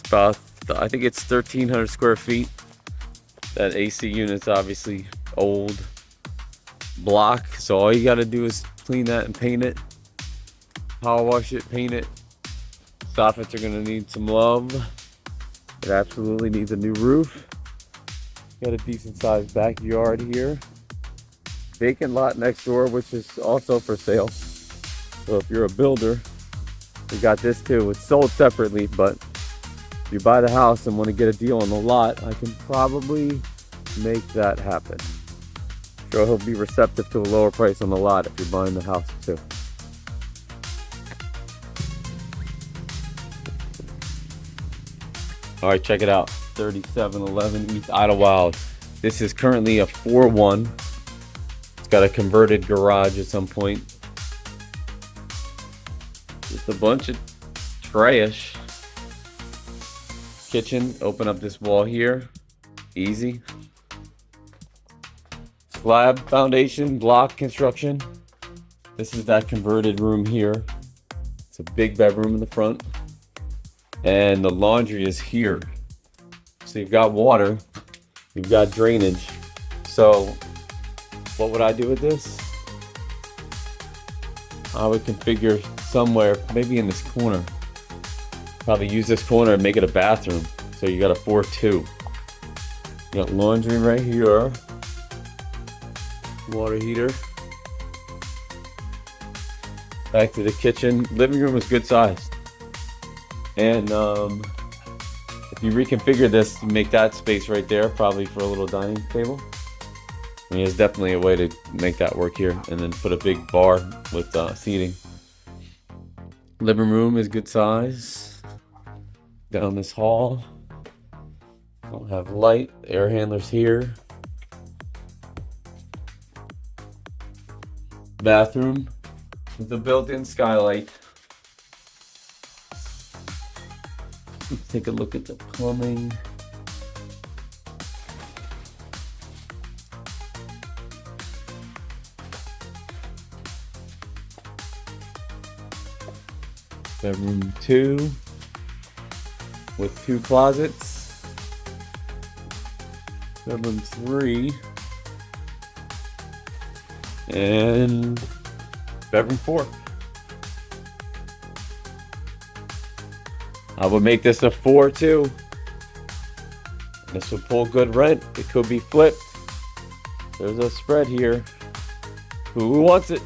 about, I think it's 1,300 square feet. That AC unit's obviously old block, so all you gotta do is clean that and paint it. Power wash it, paint it. Soffits are gonna need some love. It absolutely needs a new roof. Got a decent sized backyard here. Vacant lot next door, which is also for sale. So if you're a builder, we got this too. It's sold separately, but if you buy the house and want to get a deal on the lot, I can probably make that happen. Sure, he'll be receptive to a lower price on the lot if you're buying the house too. All right, check it out. 3711 East Idlewild. This is currently a 4-1. It's got a converted garage at some point. Just a bunch of trash. Kitchen, open up this wall here. Easy. Slab foundation, block construction. This is that converted room here. It's a big bedroom in the front. And the laundry is here. So you've got water, you've got drainage. So what would I do with this? I would configure somewhere, maybe in this corner. Probably use this corner and make it a bathroom. So you got a 4-2. You got laundry right here. Water heater. Back to the kitchen. Living room is good size. And if you reconfigure this, you make that space right there, probably for a little dining table. I mean, there's definitely a way to make that work here, and then put a big bar with seating. Living room is good size. Down this hall, don't have light. Air handlers here. Bathroom with a built-in skylight. Let's take a look at the plumbing. Bedroom 2 with 2 closets. Bedroom 3 and bedroom 4. I would make this a 4-2. This would pull good rent. It could be flipped. There's a spread here. Who wants it?